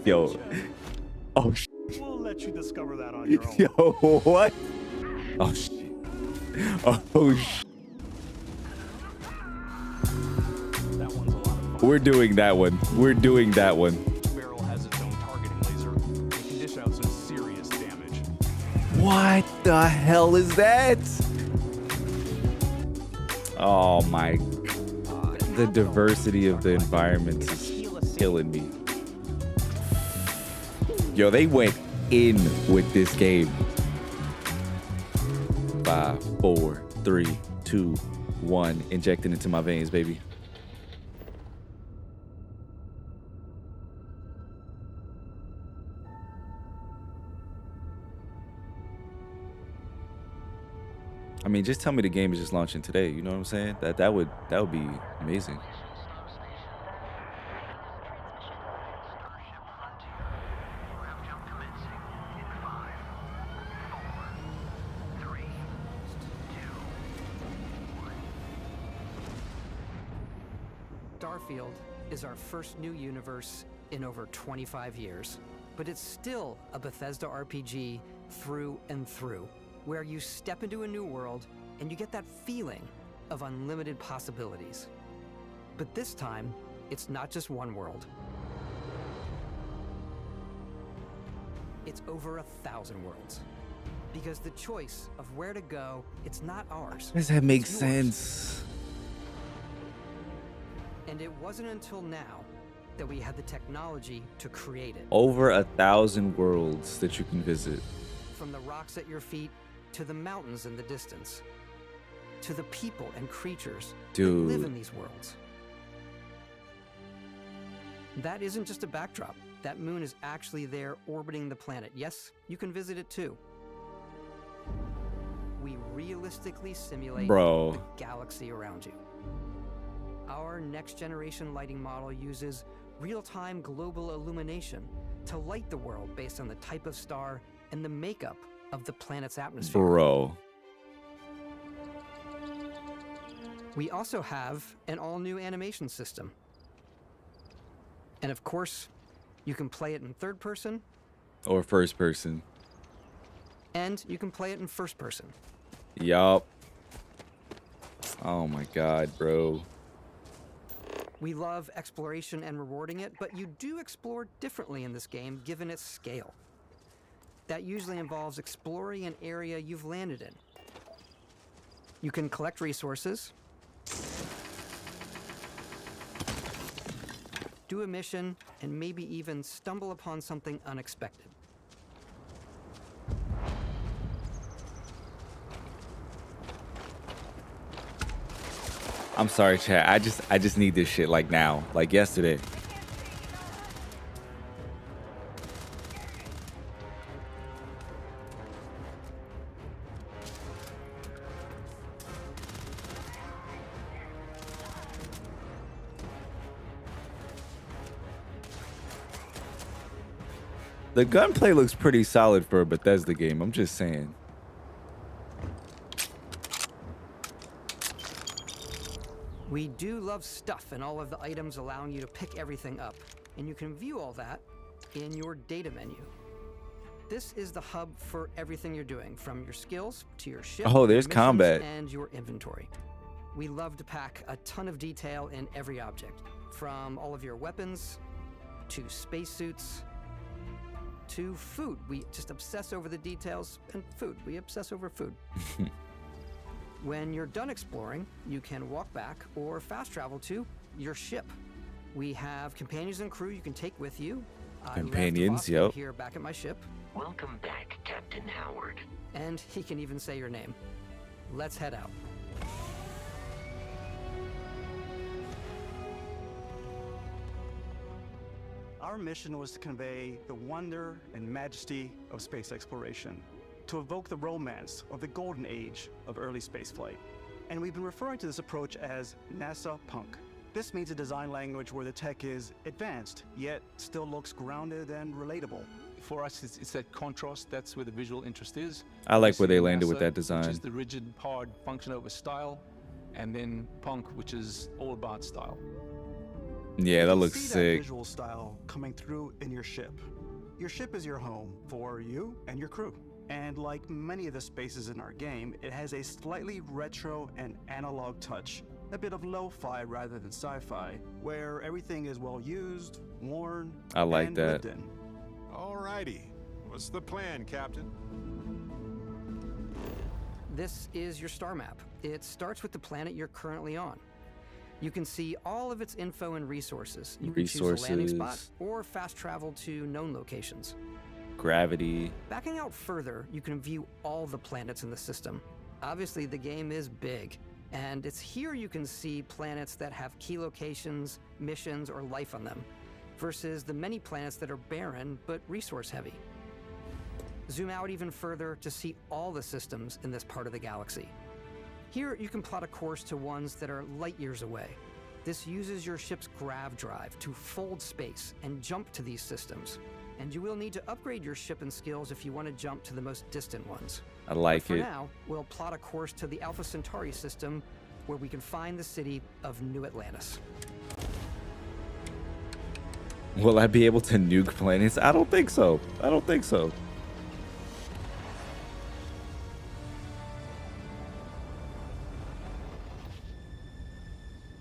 Yo. Oh, shit. We'll let you discover that on your own. Yo, what? Oh, shit. Oh, shit. That one's a lot of fun. We're doing that one. We're doing that one. Barrel has its own targeting laser and can dish out some serious damage. What the hell is that? Oh my God. The diversity of the environments is killing me. Yo, they went in with this game. 5, 4, 3, 2, 1. Injecting into my veins, baby. I mean, just tell me the game is just launching today. You know what I'm saying? That would be amazing. Starfield is our first new universe in over 25 years, but it's still a Bethesda RPG through and through, where you step into a new world and you get that feeling of unlimited possibilities. But this time, it's not just one world. It's over 1,000 worlds. Because the choice of where to go, it's not ours. Does that make it's yours. sense? And it wasn't until now that we had the technology to create it. Over 1,000 worlds that you can visit. From the rocks at your feet to the mountains in the distance, to the people and creatures that live in these worlds. That isn't just a backdrop. That moon is actually there orbiting the planet. Yes, you can visit it too. We realistically simulate the galaxy around you. Our next generation lighting model uses real-time global illumination to light the world based on the type of star and the makeup of the planet's atmosphere. Bro. We also have an all-new animation system. And of course, you can play it in third person. Or first person. And you can play it in first person. Yup. Oh my God, bro. We love exploration and rewarding it, but you do explore differently in this game given its scale. That usually involves exploring an area you've landed in. You can collect resources, do a mission, and maybe even stumble upon something unexpected. I'm sorry, chat. I just need this shit like now, like yesterday. The gunplay looks pretty solid for a Bethesda game. I'm just saying. We do love stuff and all of the items allowing you to pick everything up, and you can view all that in your data menu. This is the hub for everything you're doing, from your skills to your ship, Oh, there's missions, combat. and your inventory. We love to pack a ton of detail in every object, from all of your weapons to spacesuits to food. We just obsess over the details, and food. We obsess over food. When you're done exploring, you can walk back or fast travel to your ship. We have companions and crew you can take with you. Companions, yep. yep. Here back at my ship. Welcome back, Captain Howard. And he can even say your name. Let's head out. Our mission was to convey the wonder and majesty of space exploration, to evoke the romance of the golden age of early spaceflight. And we've been referring to this approach as NASA Punk. This means a design language where the tech is advanced, yet still looks grounded and relatable. For us, it's that contrast. That's where the visual interest is. I like where they Obviously, landed with NASA, that design. Which is the rigid, hard function over style, and then Punk, which is all about style. Yeah, You that can looks see that sick. visual style coming through in your ship. Your ship is your home for you and your crew. And like many of the spaces in our game, it has a slightly retro and analog touch, a bit of lo-fi rather than sci-fi, where everything is well used, worn, I like and that. lived in. Alrighty. What's the plan, Captain? This is your star map. It starts with the planet you're currently on. You can see all of its info and resources. You can choose a landing spot Resources. or fast travel to known locations. Gravity. Backing out further, you can view all the planets in the system. Obviously, the game is big, and it's here you can see planets that have key locations, missions, or life on them, versus the many planets that are barren but resource-heavy. Zoom out even further to see all the systems in this part of the galaxy. Here, you can plot a course to ones that are light years away. This uses your ship's grav drive to fold space and jump to these systems. And you will need to upgrade your ship and skills if you want to jump to the most distant ones. I like For it. now, we'll plot a course to the Alpha Centauri system, where we can find the city of New Atlantis. Will I be able to nuke planets? I don't think so. I don't think so.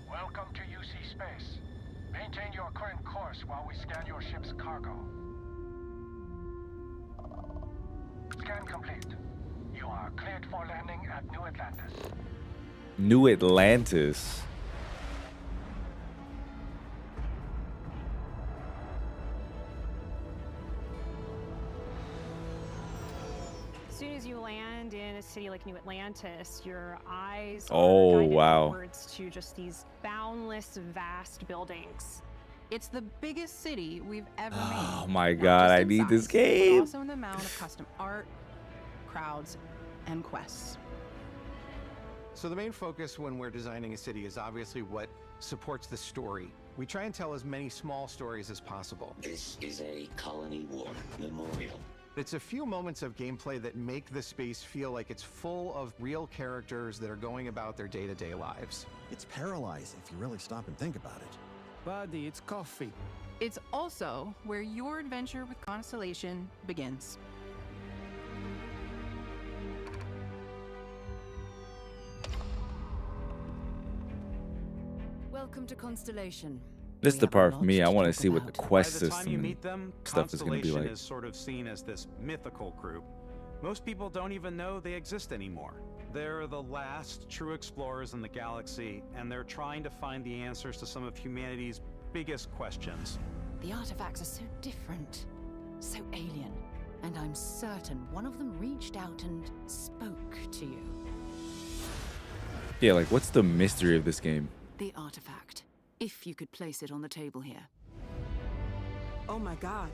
Welcome to UC Space. Maintain your current course while we scan your ship's cargo. Scan complete. You are cleared for landing at New Atlantis. New Atlantis. As soon as you land in a city like New Atlantis, your eyes Oh, are guided wow. upwards to just these boundless, vast buildings. It's the biggest city we've ever Oh made. my Not god, just I in need this size, but game. also in the amount of custom art, crowds, and quests. So the main focus when we're designing a city is obviously what supports the story. We try and tell as many small stories as possible. This is a Colony War memorial. It's a few moments of gameplay that make the space feel like it's full of real characters that are going about their day-to-day lives. It's paralyzing if you really stop and think about it. Buddy, it's coffee. It's also where your adventure with Constellation begins. Welcome to Constellation. This is We the have part a for me. lot I to want to talk see what the about. quest By the time you system meet them, stuff is going to be Constellation like. is sort of seen as this mythical group. Most people don't even know they exist anymore. They're the last true explorers in the galaxy, and they're trying to find the answers to some of humanity's biggest questions. The artifacts are so different, so alien, and I'm certain one of them reached out and spoke to you. Yeah, like what's the mystery of this game? The artifact, if you could place it on the table here. Oh my god,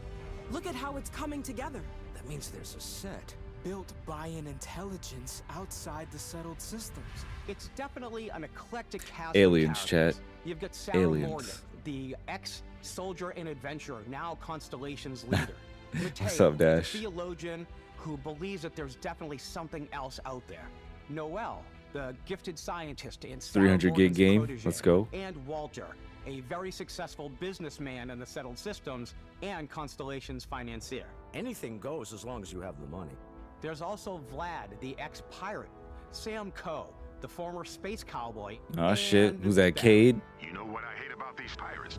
look at how it's coming together. That means there's a set built by an intelligence outside the settled systems. It's definitely an eclectic cast Aliens, of characters. chat. You've got Sarah Aliens. Morgan, the ex-soldier and adventurer, now Constellation's leader. What's Mateo, up, Dash? the theologian who believes that there's definitely something else out there. Noel, the gifted scientist and Sarah 300 gig Morgan's game. protege. Let's go. And Walter, a very successful businessman in the settled systems and Constellation's financier. Anything goes as long as you have the money. There's also Vlad, the ex-pirate, Sam Coe, the former space cowboy. Oh shit, and who's that, Ben. Cade? You know what I hate about these pirates?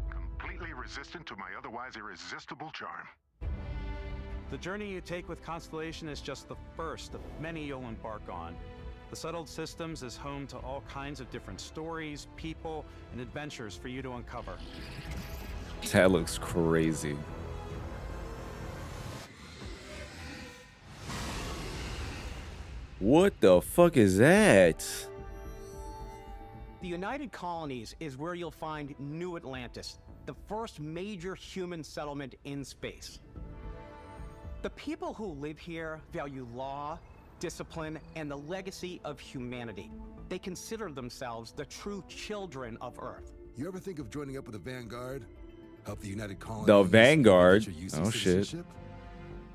Completely resistant to my otherwise irresistible charm. The journey you take with Constellation is just the first of many you'll embark on. The Settled Systems is home to all kinds of different stories, people, and adventures for you to uncover. That looks crazy. What the fuck is that? The United Colonies is where you'll find New Atlantis, the first major human settlement in space. The people who live here value law, discipline, and the legacy of humanity. They consider themselves the true children of Earth. You ever think of joining up with the Vanguard? Help the United Colonies? The Vanguard? get your UC Oh shit. citizenship?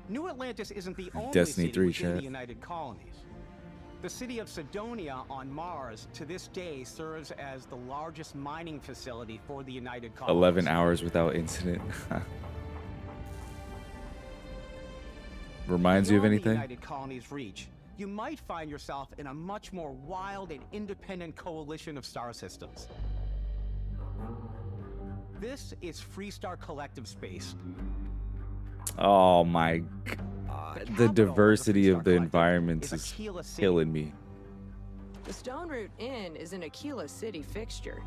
New Atlantis isn't the only Destiny city 3 within chat. the United Colonies. The city of Cydonia on Mars to this day serves as the largest mining facility for the United Colonies. 11 hours without incident. Reminds you of Beyond anything? The United Colonies' reach, you might find yourself in a much more wild and independent coalition of star systems. This is Freestar Collective Space. Oh my god. The diversity of the environments is killing me. The Stone Root Inn is an Aquila City fixture.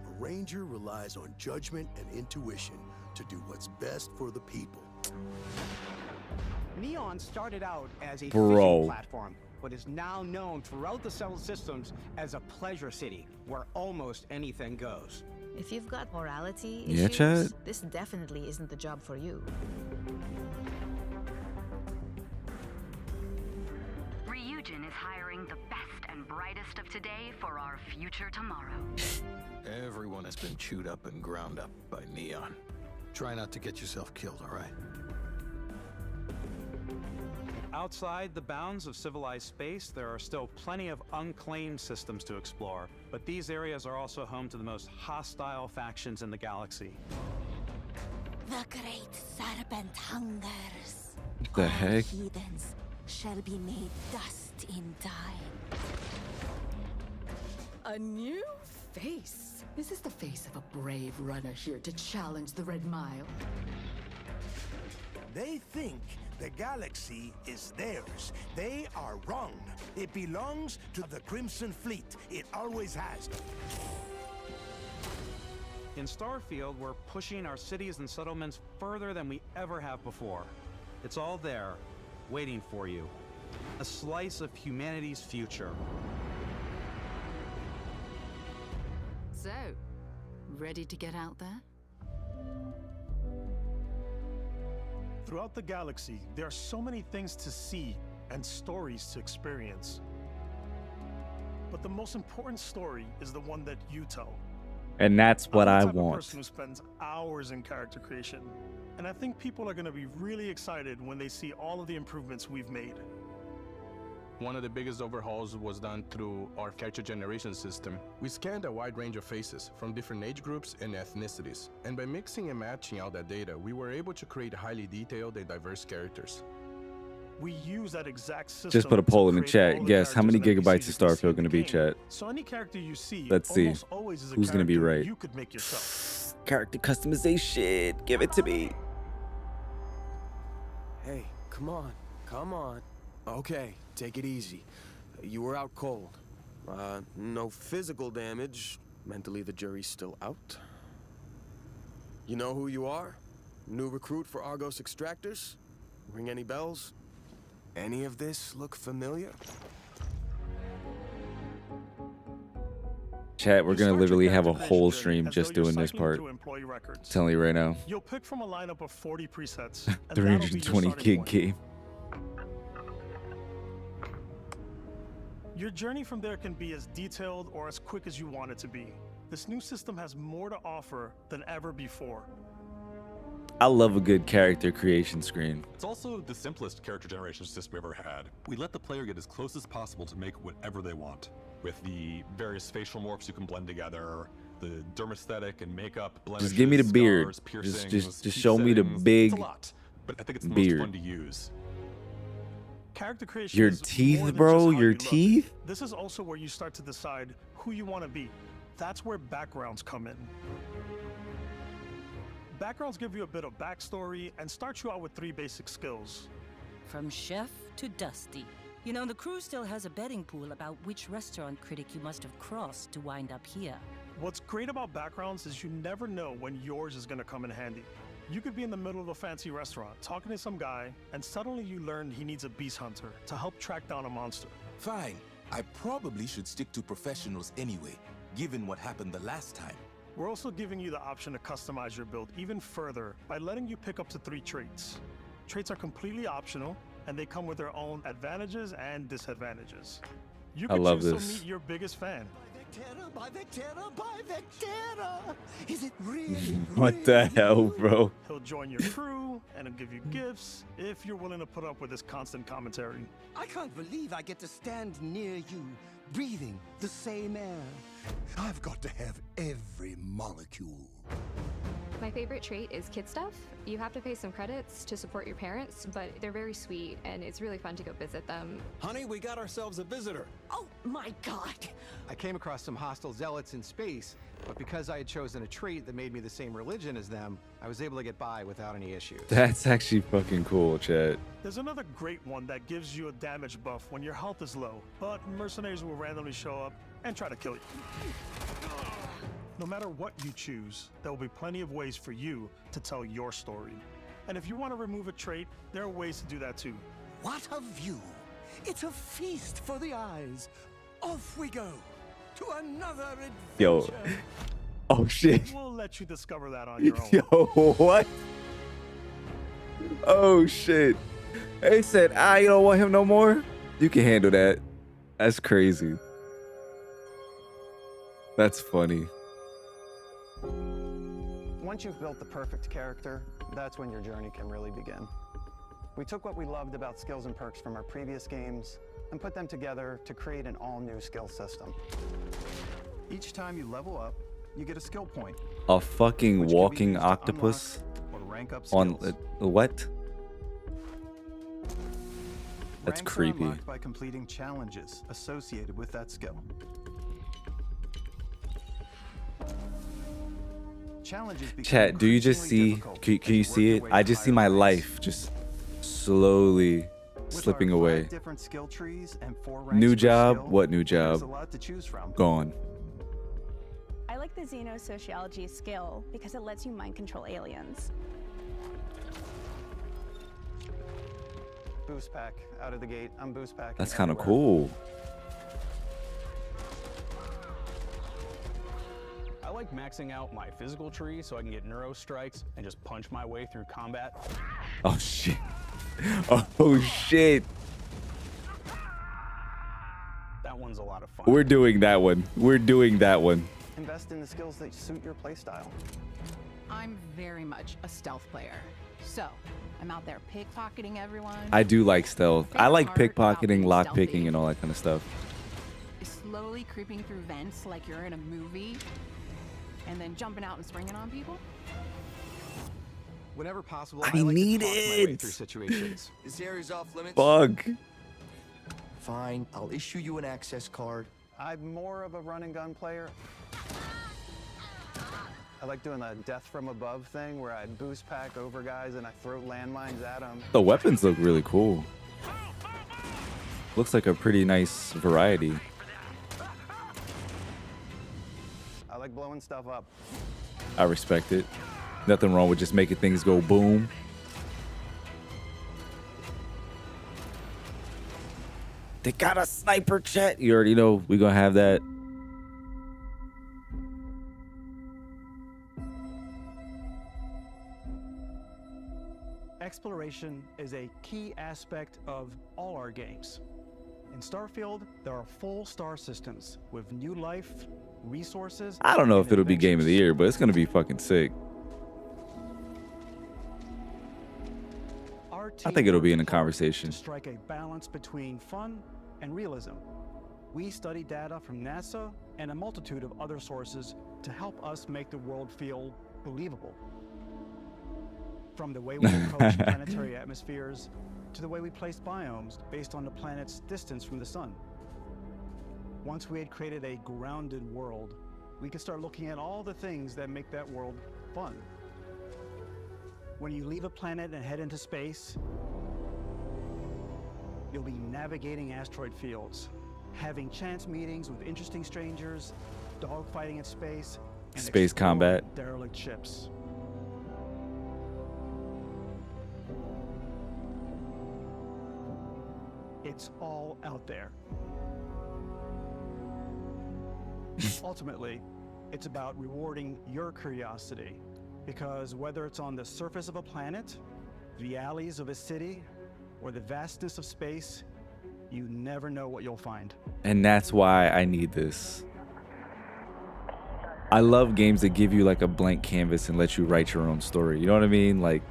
A ranger relies on judgment and intuition to do what's best for the people. Neon started out as a Bro. fishing platform, but is now known throughout the settled systems as a pleasure city where almost anything goes. If you've got morality Yeah, issues, Chad. this definitely isn't the job for you. Ryujin is hiring the best and brightest of today for our future tomorrow. Everyone has been chewed up and ground up by Neon. Try not to get yourself killed, all right? Outside the bounds of civilized space, there are still plenty of unclaimed systems to explore, but these areas are also home to the most hostile factions in the galaxy. The great serpent hungers. The heck? Heathens shall be made dust in time. A new face. Is this the face of a brave runner here to challenge the Red Mile? They think the galaxy is theirs. They are wrong. It belongs to the Crimson Fleet. It always has. In Starfield, we're pushing our cities and settlements further than we ever have before. It's all there, waiting for you. A slice of humanity's future. So, ready to get out there? Throughout the galaxy, there are so many things to see and stories to experience. But the most important story is the one that you tell. And that's what I I'm the type of want. person who spends hours in character creation, and I think people are going to be really excited when they see all of the improvements we've made. One of the biggest overhauls was done through our character generation system. We scanned a wide range of faces from different age groups and ethnicities. And by mixing and matching all that data, we were able to create highly detailed and diverse characters. We use that exact system. Just put a to poll in the create chat. all the Guess how many characters and gigabytes NPCs is you can see Starfield in going to the be, game. chat? So any character you see, Let's see. almost always is a Who's going to be character right? you could make yourself. Character customization. Give it to me. Hey, come on, come on. Okay, take it easy. You were out cold. No physical damage. Mentally, the jury's still out. You know who you are? New recruit for Argos Extractors? Ring any bells? Any of this look familiar? Chat, we're going to literally have a whole stream just doing this part. Telling you right now. You'll pick from a lineup of 40 presets. and that'll be your 320 starting gig point. game. Your journey from there can be as detailed or as quick as you want it to be. This new system has more to offer than ever before. I love a good character creation screen. It's also the simplest character generation system we ever had. We let the player get as close as possible to make whatever they want. With the various facial morphs you can blend together, the dermesthetic and makeup blemishes, Just give me the beard. scars, piercings, Just key show me the settings. big It's a lot, but I think it's the beard. most fun to use. Character creation Your is more teeth, than bro? just how Your you look. teeth? This is also where you start to decide who you want to be. That's where backgrounds come in. Backgrounds give you a bit of backstory and start you out with 3 basic skills. From chef to Dusty. You know, the crew still has a betting pool about which restaurant critic you must have crossed to wind up here. What's great about backgrounds is you never know when yours is going to come in handy. You could be in the middle of a fancy restaurant talking to some guy, and suddenly you learn he needs a beast hunter to help track down a monster. Fine. I probably should stick to professionals anyway, given what happened the last time. We're also giving you the option to customize your build even further by letting you pick up to 3 traits. Traits are completely optional, and they come with their own advantages and disadvantages. You I could love choose this. to meet your biggest fan, Vectera, by Vectera, by Vectera. Is it really? What the hell, bro? He'll join your crew and he'll give you gifts if you're willing to put up with his constant commentary. I can't believe I get to stand near you, breathing the same air. I've got to have every molecule. My favorite trait is kid stuff. You have to pay some credits to support your parents, but they're very sweet and it's really fun to go visit them. Honey, we got ourselves a visitor. Oh my god! I came across some hostile zealots in space, but because I had chosen a trait that made me the same religion as them, I was able to get by without any issues. That's actually fucking cool, chat. There's another great one that gives you a damage buff when your health is low, but mercenaries will randomly show up and try to kill you. No matter what you choose, there will be plenty of ways for you to tell your story. And if you want to remove a trait, there are ways to do that too. What a view! It's a feast for the eyes. Off we go to another adventure. Yo. Oh shit. We'll let you discover that on your own. Yo, what? Oh shit. They said, you don't want him no more? You can handle that. That's crazy. That's funny. Once you've built the perfect character, that's when your journey can really begin. We took what we loved about skills and perks from our previous games and put them together to create an all-new skill system. Each time you level up, you get a skill point. A fucking walking octopus or rank up on skills. what? That's Ranks are creepy. unlocked by completing challenges associated with that skill. Challenges become Chat, do you just see, increasingly can you see it? I just see my life just slowly slipping away. different skill trees and 4 ranks New per job? skill, What new there's job? a lot to choose from. Gone. I like the xenosociology skill because it lets you mind control aliens. Boost pack out of the gate. I'm boost pack. That's kind of cool. I like maxing out my physical tree so I can get neuro strikes and just punch my way through combat. Oh shit. Oh shit. That one's a lot of fun. We're doing that one. We're doing that one. Invest in the skills that suit your playstyle. I'm very much a stealth player. So, I'm out there pickpocketing everyone. I do like stealth. I like Favorite part pickpocketing, about being lockpicking, and all that kind of stuff. Slowly creeping through vents like you're in a movie, and then jumping out and springing on people. Whenever possible, I like need to talk my way it. through situations. This area's off limits. Bug. Fine, I'll issue you an access card. I'm more of a run and gun player. I like doing the death from above thing where I boost pack over guys and I throw landmines at them. The weapons look really cool. Looks like a pretty nice variety. I like blowing stuff up. I respect it. Nothing wrong with just making things go boom. They got a sniper, chat. You already know we're gonna have that. Exploration is a key aspect of all our games. In Starfield, there are full star systems with new life, resources. I don't know and if it'll be game of the adventures. year, but it's gonna be fucking sick. Our I think it'll team be in a works hard conversation. to strike a balance between fun and realism. We study data from NASA and a multitude of other sources to help us make the world feel believable. From the way we approach planetary atmospheres to the way we place biomes based on the planet's distance from the sun. Once we had created a grounded world, we could start looking at all the things that make that world fun. When you leave a planet and head into space, you'll be navigating asteroid fields, having chance meetings with interesting strangers, dogfighting in space, and Space exploring combat. derelict ships. It's all out there. Ultimately, it's about rewarding your curiosity, because whether it's on the surface of a planet, the alleys of a city, or the vastness of space, you never know what you'll find. And that's why I need this. I love games that give you like a blank canvas and let you write your own story. You know what I mean? Like,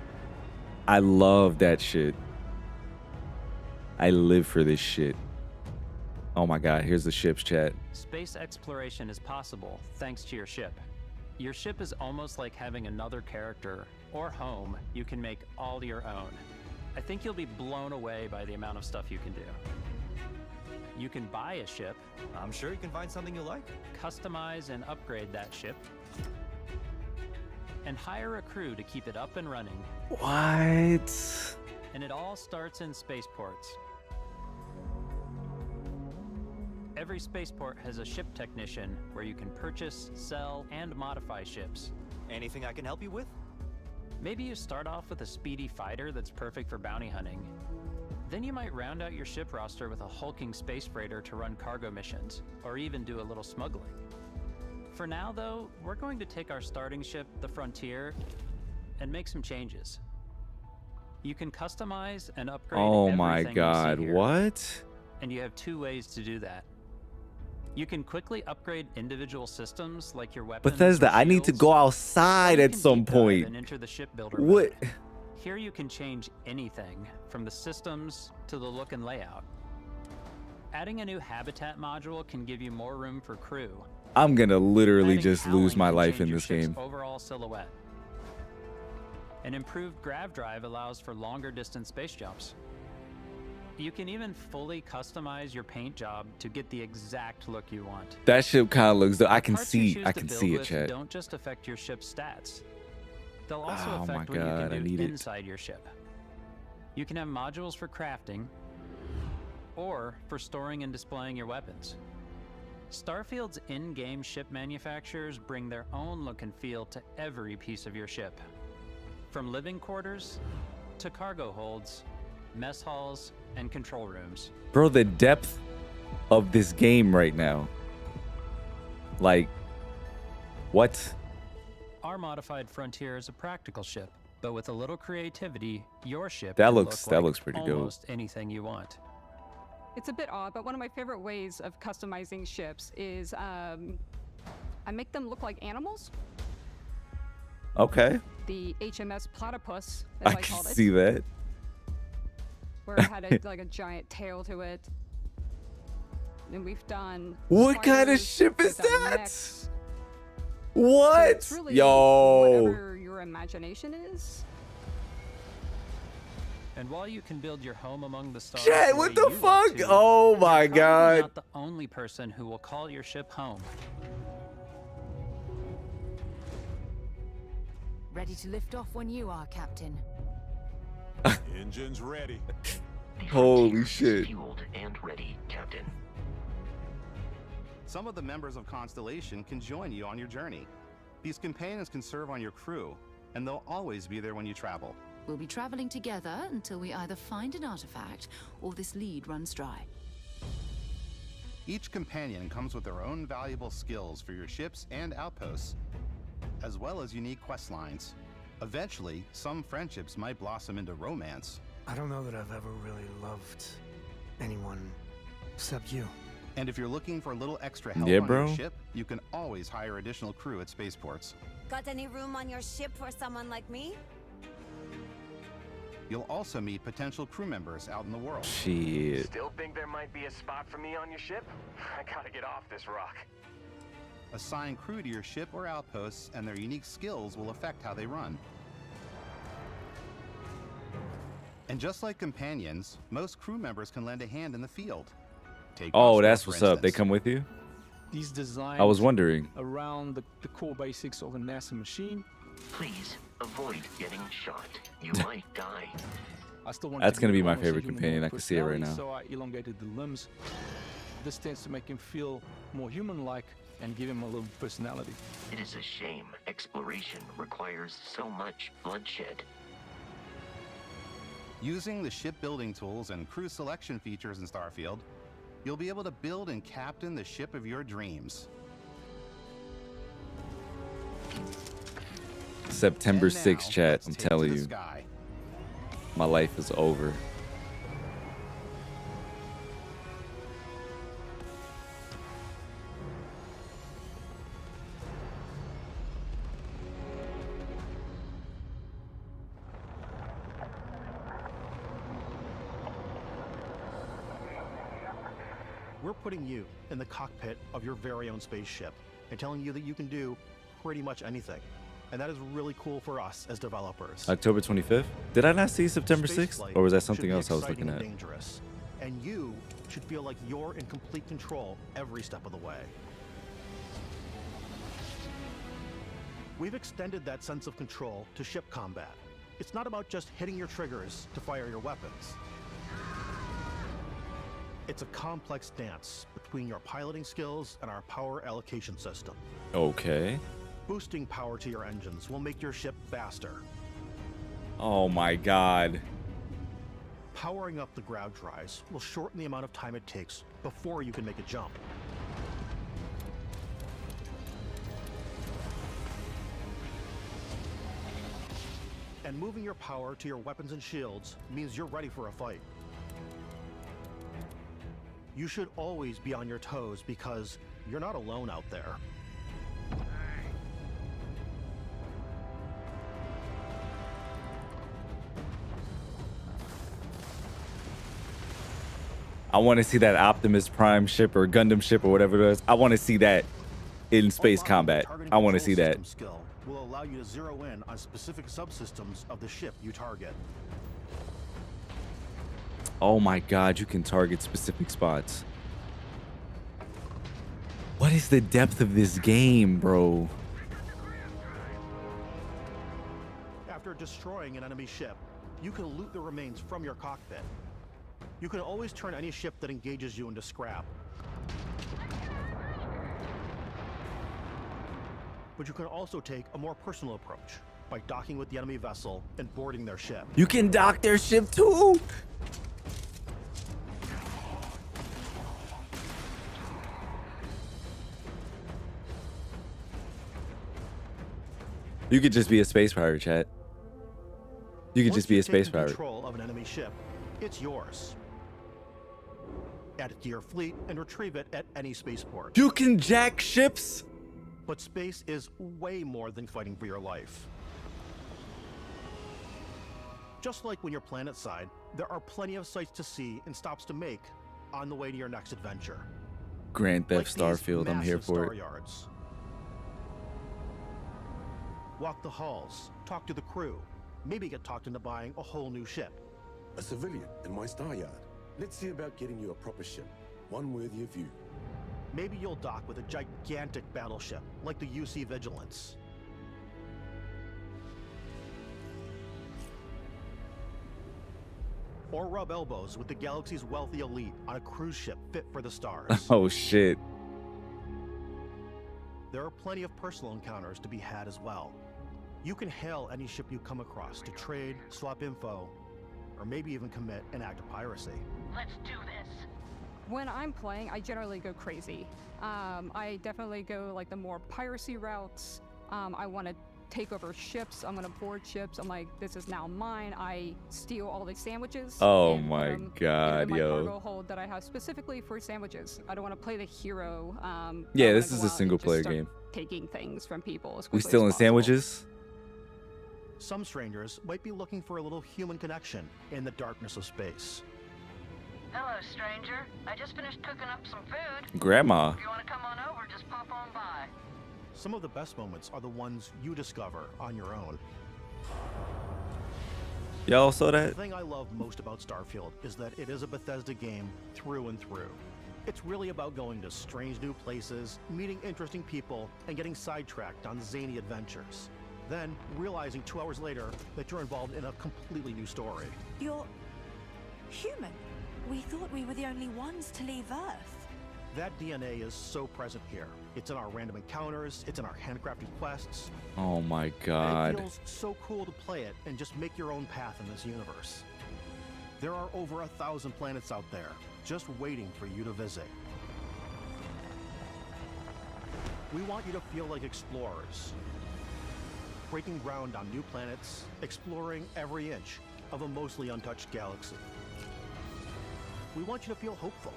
I love that shit. I live for this shit. Oh my God, here's the ship's chat. Space exploration is possible thanks to your ship. Your ship is almost like having another character or home you can make all your own. I think you'll be blown away by the amount of stuff you can do. You can buy a ship. I'm sure you can find something you like. Customize and upgrade that ship. And hire a crew to keep it up and running. What? And it all starts in spaceports. Every spaceport has a ship technician where you can purchase, sell, and modify ships. Anything I can help you with? Maybe you start off with a speedy fighter that's perfect for bounty hunting. Then you might round out your ship roster with a hulking space freighter to run cargo missions, or even do a little smuggling. For now, though, we're going to take our starting ship, the Frontier, and make some changes. You can customize and upgrade Oh my everything God, you see here. what? And you have two ways to do that. You can quickly upgrade individual systems like your weapons. Bethesda, I need to go outside at some point. And enter the shipbuilder What? mode. Here you can change anything from the systems to the look and layout. Adding a new habitat module can give you more room for crew. I'm gonna literally Adding just lose cowling my can life change in your this ship's game. Overall silhouette. An improved grav drive allows for longer distance space jumps. You can even fully customize your paint job to get the exact look you want. That ship kind of looks. I can Parts you see. choose I to can build see it, with chat. Don't just affect your ship's stats. They'll also Oh my affect what God, you I can need do it. inside your ship. You can have modules for crafting or for storing and displaying your weapons. Starfield's in-game ship manufacturers bring their own look and feel to every piece of your ship. From living quarters to cargo holds, mess halls, and control rooms. Bro, the depth of this game right now. Like, what? Our modified Frontier is a practical ship, but with a little creativity, your ship That can looks- look that like looks pretty dope. almost anything you want. It's a bit odd, but one of my favorite ways of customizing ships is I make them look like animals. Okay. The HMS Platypus, as I I can called it. see that. Where it had like a giant tail to it. And we've done. What kind of spiders, ship we've is done that? mechs. What? It's really Yo. whatever your imagination is. And while you can build your home among the stars, Chat, the what way the you want fuck? to, Oh my you're probably God. not the only person who will call your ship home. Ready to lift off when you are, Captain. Engines ready. Holy shit. Fueled and ready, Captain. Some of the members of Constellation can join you on your journey. These companions can serve on your crew, and they'll always be there when you travel. We'll be traveling together until we either find an artifact or this lead runs dry. Each companion comes with their own valuable skills for your ships and outposts, as well as unique quest lines. Eventually, some friendships might blossom into romance. I don't know that I've ever really loved anyone except you. And if you're looking for a little extra help Yeah, on bro. your ship, you can always hire additional crew at spaceports. Got any room on your ship for someone like me? You'll also meet potential crew members out in the world. Shit. Still think there might be a spot for me on your ship? I gotta get off this rock. Assign crew to your ship or outposts, and their unique skills will affect how they run. And just like companions, most crew members can lend a hand in the field. Take Oh, Oscar, that's for what's up. They instance. come with you? These designs I was wondering. around the core basics of a NASA machine. Please avoid getting shot. You might die. I still want That's to gonna give be my almost a favorite human companion. I can see it right personality, now. So I elongated the limbs. This tends to make him feel more human-like and give him a little personality. It is a shame exploration requires so much bloodshed. Using the shipbuilding tools and crew selection features in Starfield, you'll be able to build and captain the ship of your dreams. September And now, 6th, chat. let's I'm take to telling the you. sky. My life is over. We're putting you in the cockpit of your very own spaceship and telling you that you can do pretty much anything. And that is really cool for us as developers. October 25th? Did I not see September 6th? Spaceflight Or was that should something be else I was exciting looking and at? dangerous. And you should feel like you're in complete control every step of the way. We've extended that sense of control to ship combat. It's not about just hitting your triggers to fire your weapons. It's a complex dance between your piloting skills and our power allocation system. Okay. Boosting power to your engines will make your ship faster. Oh my god. Powering up the grav drives will shorten the amount of time it takes before you can make a jump. And moving your power to your weapons and shields means you're ready for a fight. You should always be on your toes because you're not alone out there. I want to see that Optimus Prime ship or Gundam ship or whatever it is. I want to see that in space combat. I want to see that. Skill will allow you to zero in on specific subsystems of the ship you target. Oh my god, you can target specific spots. What is the depth of this game, bro? After destroying an enemy ship, you can loot the remains from your cockpit. You can always turn any ship that engages you into scrap. But you can also take a more personal approach by docking with the enemy vessel and boarding their ship. You can dock their ship too. You could just be a space pirate, chat. You could just be a space pirate. Control of an enemy ship, it's yours. Add it to your fleet and retrieve it at any spaceport. You can jack ships? But space is way more than fighting for your life. Just like when you're planetside, there are plenty of sights to see and stops to make on the way to your next adventure. Grand Theft Like these Starfield, I'm here massive for star it. yards. Walk the halls, talk to the crew, maybe get talked into buying a whole new ship. A civilian in my star yard. Let's see about getting you a proper ship, one worthy of you. Maybe you'll dock with a gigantic battleship, like the UC Vigilance. Or rub elbows with the galaxy's wealthy elite on a cruise ship fit for the stars. Oh shit. There are plenty of personal encounters to be had as well. You can hail any ship you come across to trade, swap info, or maybe even commit an act of piracy. Let's do this. When I'm playing, I generally go crazy. I definitely go like the more piracy routes. I want to take over ships. I'm gonna board ships. I'm like, this is now mine. I steal all the sandwiches. Oh and my put 'em god, in my yo. cargo hold that I have specifically for sandwiches. I don't want to play the hero. Yeah, I this wanna is go a out single and just player start game. Taking things from people as We quickly as stealing possible. sandwiches? Some strangers might be looking for a little human connection in the darkness of space. Hello, stranger. I just finished cooking up some food. Grandma. If you want to come on over, just pop on by. Some of the best moments are the ones you discover on your own. Y'all saw The that? thing I love most about Starfield is that it is a Bethesda game through and through. It's really about going to strange new places, meeting interesting people, and getting sidetracked on zany adventures. Then realizing 2 hours later that you're involved in a completely new story. You're human. We thought we were the only ones to leave Earth. That DNA is so present here. It's in our random encounters, it's in our handcrafted quests. Oh my And god. it feels so cool to play it and just make your own path in this universe. There are over 1,000 planets out there, just waiting for you to visit. We want you to feel like explorers, breaking ground on new planets, exploring every inch of a mostly untouched galaxy. We want you to feel hopeful.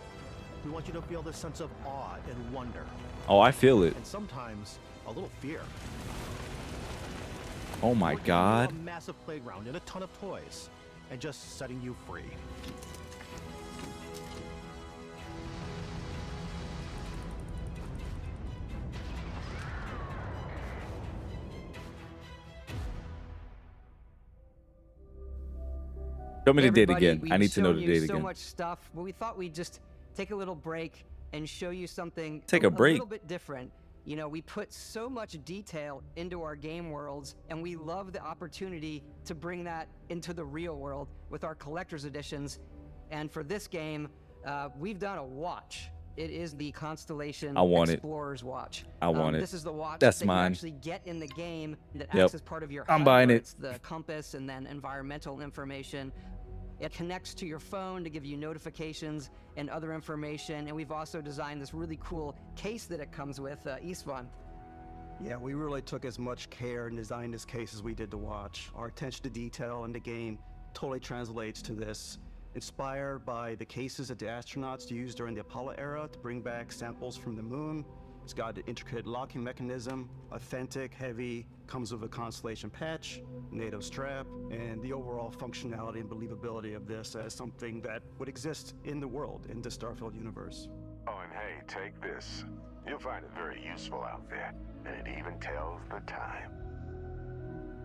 We want you to feel this sense of awe and wonder. Oh, I feel it. And sometimes a little fear. Oh my We're giving you god. a massive playground and a ton of toys, and just setting you free. Show me the date Everybody, again. I we've need to know shown the you date so again. much stuff, but we thought we'd just take a little break and show you something Take a break. little bit different. You know, we put so much detail into our game worlds, and we love the opportunity to bring that into the real world with our collector's editions. And for this game, we've done a watch. It is the Constellation I want it. Explorer's Watch. I want it. This is the watch That's that mine. you actually get in the game that Yep. acts as part of your I'm HUD, buying where it. It's the compass and then environmental information. It connects to your phone to give you notifications and other information. And we've also designed this really cool case that it comes with, Istvan. Yeah, we really took as much care in designing this case as we did the watch. Our attention to detail in the game totally translates to this. Inspired by the cases that the astronauts used during the Apollo era to bring back samples from the moon. It's got an intricate locking mechanism, authentic, heavy, comes with a Constellation patch, NATO strap, and the overall functionality and believability of this as something that would exist in the world, in the Starfield universe. Oh, and hey, take this. You'll find it very useful out there, and it even tells the time.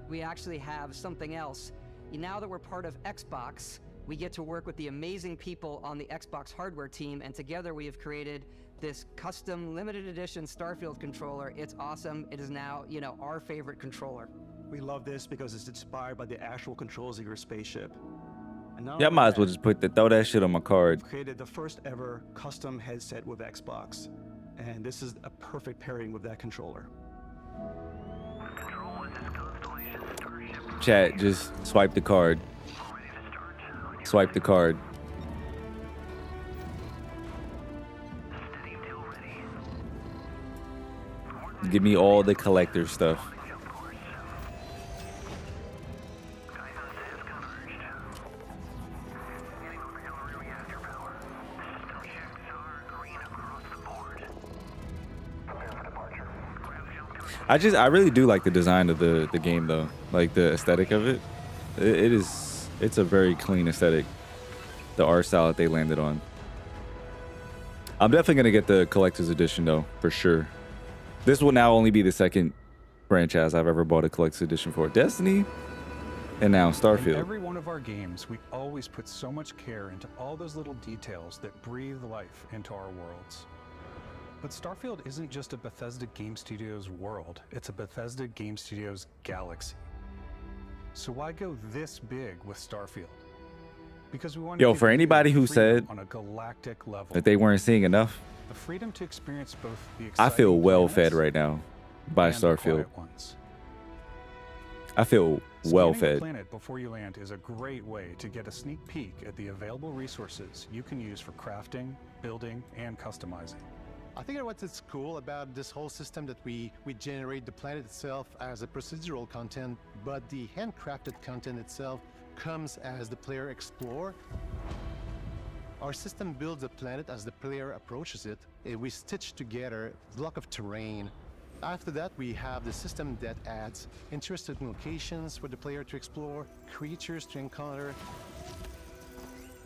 We actually have something else. Now that we're part of Xbox, we get to work with the amazing people on the Xbox hardware team, and together we have created this custom limited edition Starfield controller. It's awesome. It is now, you know, our favorite controller. We love this because it's inspired by the actual controls of your spaceship. And not Yeah, I only might as well that, just throw that shit on my card. we've created the first ever custom headset with Xbox. And this is a perfect pairing with that controller. Chat, just swipe the card. Swipe the card. Give me all the collector stuff. I really do like the design of the game though. Like the aesthetic of it. It's a very clean aesthetic. The art style that they landed on. I'm definitely gonna get the collector's edition though, for sure. This will now only be the second franchise I've ever bought a collector's edition for. Destiny, and now In Starfield. every one of our games, we always put so much care into all those little details that breathe life into our worlds. But Starfield isn't just a Bethesda Game Studios world, it's a Bethesda Game Studios galaxy. So why go this big with Starfield? Because we want Yo, to for give you anybody who freedom said on a galactic level. that they weren't seeing enough, The freedom to experience both the I feel exciting well planets fed right now by and the Starfield. quiet ones. I feel well Scanning a fed. planet before you land is a great way to get a sneak peek at the available resources you can use for crafting, building, and customizing. I think that what's cool about this whole system that we generate the planet itself as a procedural content, but the handcrafted content itself comes as the player explore. Our system builds the planet as the player approaches it. We stitch together a block of terrain. After that, we have the system that adds interesting locations for the player to explore, creatures to encounter,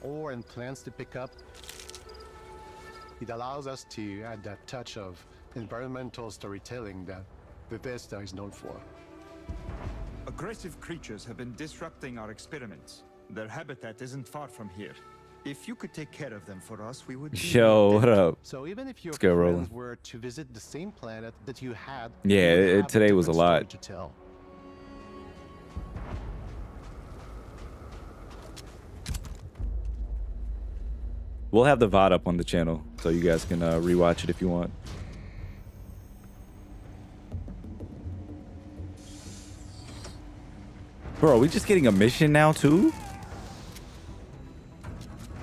ore and plants to pick up. It allows us to add that touch of environmental storytelling that Bethesda is known for. Aggressive creatures have been disrupting our experiments. Their habitat isn't far from here. If you could take care of them for us, we would. Yo, what up? So even if your Let's get rolling. friends were to visit the same planet that you had, Yeah, you would have today was a different story lot. to tell. We'll have the VOD up on the channel, so you guys can rewatch it if you want. Bro, are we just getting a mission now too?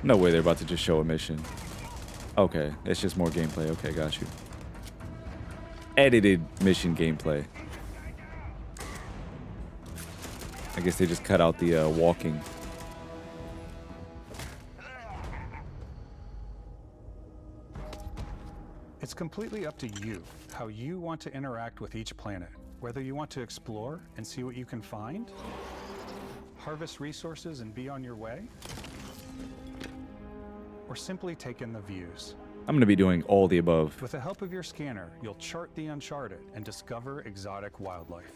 No way they're about to just show a mission. Okay, it's just more gameplay. Okay, got you. Edited mission gameplay. I guess they just cut out the walking. It's completely up to you how you want to interact with each planet. Whether you want to explore and see what you can find, harvest resources and be on your way, or simply take in the views. I'm going to be doing all the above. With the help of your scanner, you'll chart the uncharted and discover exotic wildlife.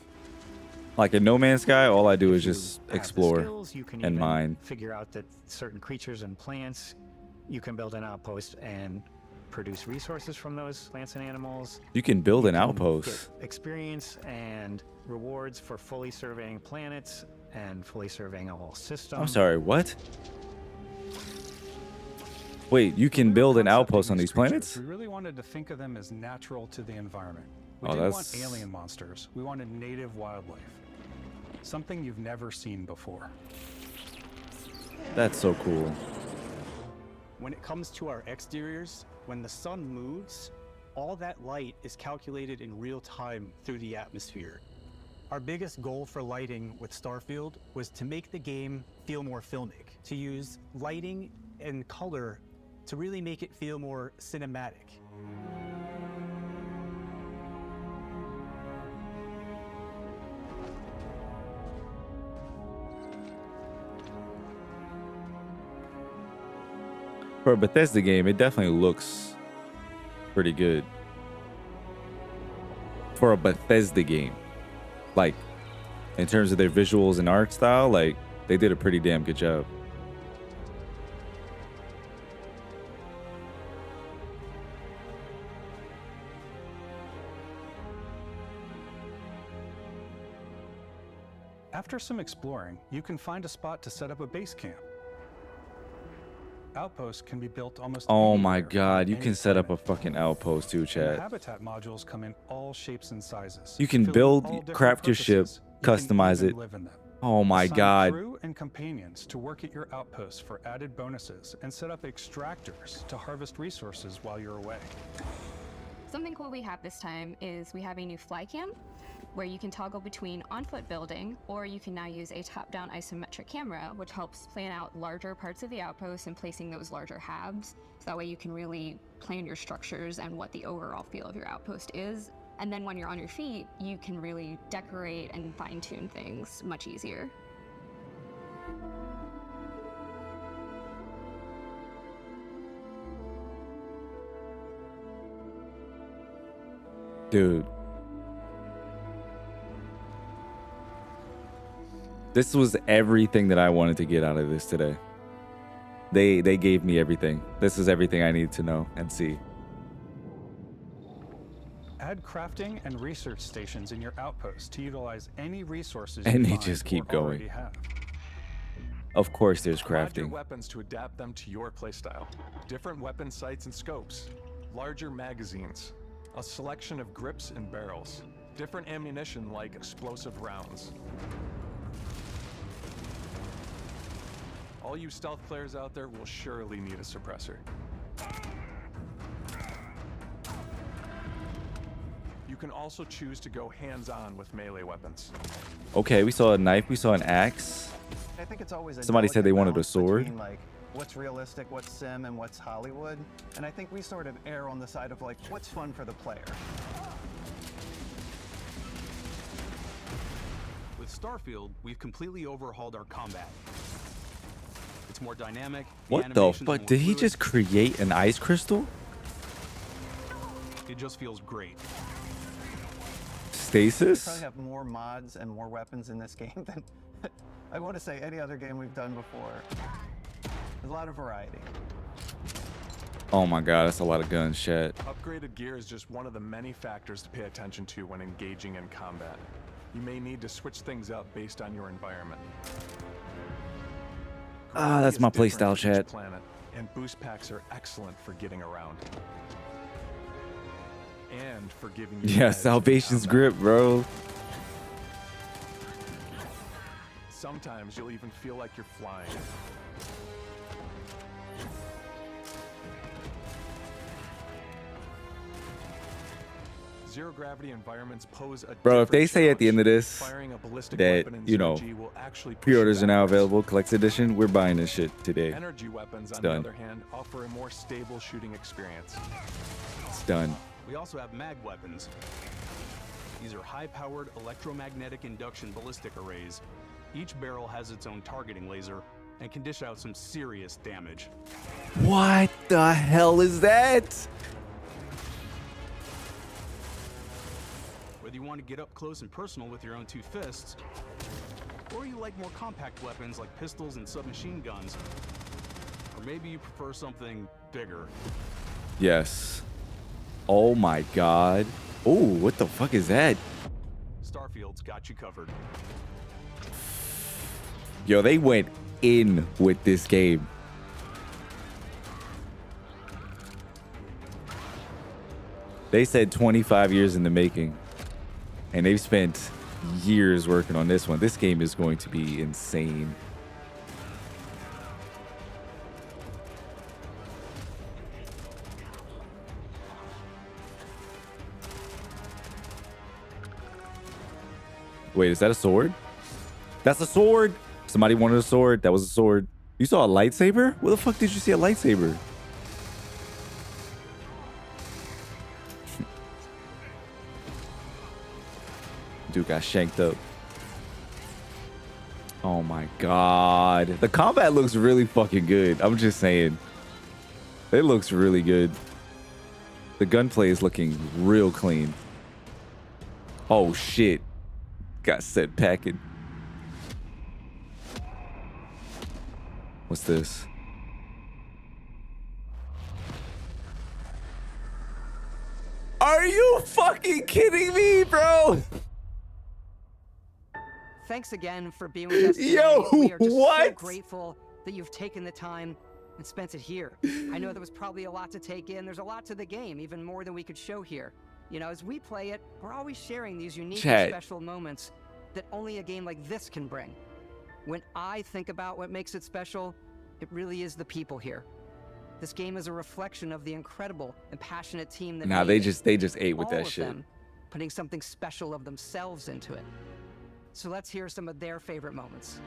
Like in No Man's Sky, all I do is If you just have the explore skills, you can and even mine. figure out that certain creatures and plants, you can build an outpost and produce resources from those plants and animals. You can build an can outpost. get experience and rewards for fully surveying planets and fully surveying a whole system. I'm sorry, what? Wait, you can build an outpost on these planets? We really wanted to think of them as natural to the environment. We Oh, didn't that's- want alien monsters. We wanted native wildlife. Something you've never seen before. That's so cool. When it comes to our exteriors, when the sun moves, all that light is calculated in real time through the atmosphere. Our biggest goal for lighting with Starfield was to make the game feel more filmic, to use lighting and color to really make it feel more cinematic. For a Bethesda game, it definitely looks pretty good. For a Bethesda game. Like, in terms of their visuals and art style, like, they did a pretty damn good job. After some exploring, you can find a spot to set up a base camp. Outposts can be built almost Oh my anywhere god, on you any can set up a planet. fucking outpost too, And the chat. habitat modules come in all shapes and sizes. You can filling build, all different craft your ship, purposes. You can customize even it. live in them. Oh my Assign god. crew and companions to work at your outposts for added bonuses and set up extractors to harvest resources while you're away. Something cool we have this time is we have a new fly cam where you can toggle between on-foot building, or you can now use a top-down isometric camera, which helps plan out larger parts of the outpost and placing those larger halves. So that way you can really plan your structures and what the overall feel of your outpost is. And then when you're on your feet, you can really decorate and fine-tune things much easier. Dude. This was everything that I wanted to get out of this today. They gave me everything. This is everything I need to know and see. Add crafting and research stations in your outpost to utilize any resources And you they find just keep or already going. have. Of course there's Mod your crafting. weapons to adapt them to your playstyle. Different weapon sights and scopes, larger magazines, a selection of grips and barrels, different ammunition like explosive rounds. All you stealth players out there will surely need a suppressor. You can also choose to go hands-on with melee weapons. Okay, we saw a knife, we saw an axe. I think it's always a Somebody said they delicate wanted a balance sword. between, like, what's realistic, what's sim, and what's Hollywood. And I think we sort of err on the side of like what's fun for the player. With Starfield, we've completely overhauled our combat. It's more dynamic. What the fuck? Did he just create an ice crystal? It just feels great. We Stasis? probably have more mods and more weapons in this game than I want to say any other game we've done before. There's a lot of variety. Oh my god, that's a lot of guns, chat. Upgraded gear is just one of the many factors to pay attention to when engaging in combat. You may need to switch things up based on your environment. Ah, that's my Gravity is playstyle, different for each chat. planet, and boost packs are excellent for getting around. And for giving you Yeah, edge in Salvation's combat. grip, bro. Sometimes you'll even feel like you're flying. Zero gravity environments pose a Bro, if they different say at the end of challenge. this Firing a ballistic that, weapon in you know, zero G will actually push pre-orders you are now backwards. available, collector's edition, we're buying this shit today. Energy weapons, It's on done. the other hand, offer a more stable shooting experience. It's done. We also have mag weapons. These are high-powered electromagnetic induction ballistic arrays. Each barrel has its own targeting laser and can dish out some serious damage. What the hell is that? Whether you want to get up close and personal with your own two fists, or you like more compact weapons like pistols and submachine guns, or maybe you prefer something bigger. Yes. Oh my god. Oh, what the fuck is that? Starfield's got you covered. Yo, they went in with this game. They said 25 years in the making, and they've spent years working on this one. This game is going to be insane. Wait, is that a sword? That's a sword. Somebody wanted a sword. That was a sword. You saw a lightsaber? Where the fuck did you see a lightsaber? Dude got shanked up. Oh my god. The combat looks really fucking good. I'm just saying. It looks really good. The gunplay is looking real clean. Oh shit. Got set packing. What's this? Are you fucking kidding me, bro? Thanks again for being with us today. Yo, we are just what? so grateful that you've taken the time and spent it here. I know there was probably a lot to take in. There's a lot to the game, even more than we could show here. You know, as we play it, we're always sharing these unique and special moments that only a game like this can bring. When I think about what makes it special, it really is the people here. This game is a reflection of the incredible and passionate team that Nah, made they it. just ate with All that of shit. them putting something special of themselves into it. So let's hear some of their favorite moments.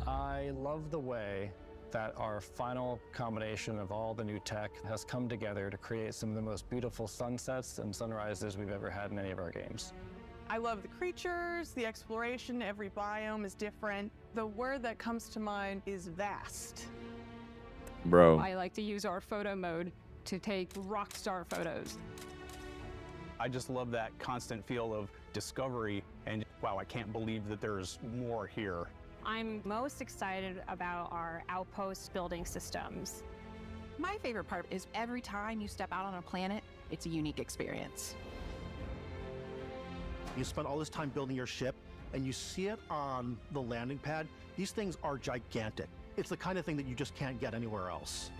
I love the way that our final combination of all the new tech has come together to create some of the most beautiful sunsets and sunrises we've ever had in any of our games. I love the creatures, the exploration, every biome is different. The word that comes to mind is vast. Bro. I like to use our photo mode to take rock star photos. I just love that constant feel of discovery and wow, I can't believe that there's more here. I'm most excited about our outpost building systems. My favorite part is every time you step out on a planet, it's a unique experience. You spend all this time building your ship and you see it on the landing pad. These things are gigantic. It's the kind of thing that you just can't get anywhere else.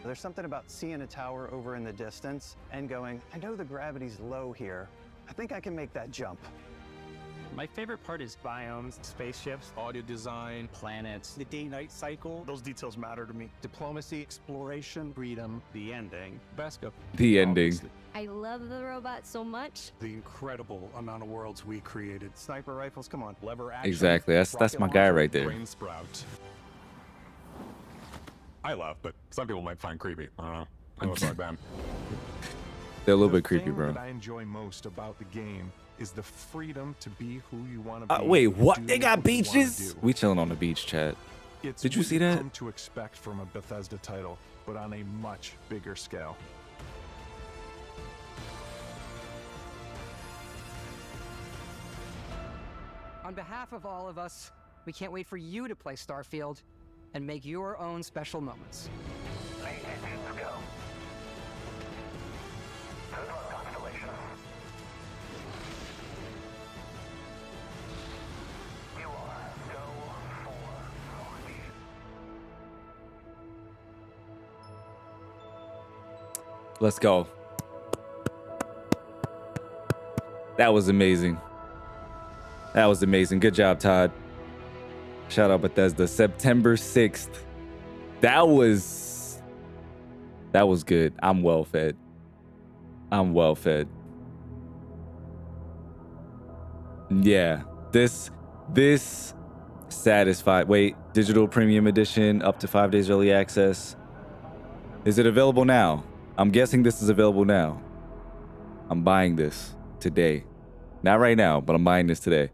There's something about seeing a tower over in the distance and going, I know the gravity's low here. I think I can make that jump. My favorite part is biomes, spaceships, audio design, planets, The day-night cycle, those details matter to me. Diplomacy, exploration, freedom, the ending. Beskar. The ending. I love the robot so much. The incredible amount of worlds we created. Sniper rifles, come on. Lever action. Exactly. That's my guy right there. Brain sprout. I love, but some people might find creepy. I don't know. I don't know if it's like them. They're a little bit creepy, bro. What I enjoy most about the game is the freedom to be who you want to be. Wait, what? do They got what you wanna beaches? do. We chilling on the beach, chat. It's Did you what see that? Come to expect from a Bethesda title, but on a much bigger scale. On behalf of all of us, we can't wait for you to play Starfield and make your own special moments. Let's go. Good luck, Constellation. You are go for launch. Let's go. That was amazing. That was amazing. Good job, Todd. Shout out Bethesda. September 6th. That was good. I'm well fed. I'm well fed. Yeah. This satisfied. Wait, digital premium edition, up to 5 days early access. Is it available now? I'm guessing this is available now. I'm buying this today. Not right now, but I'm buying this today.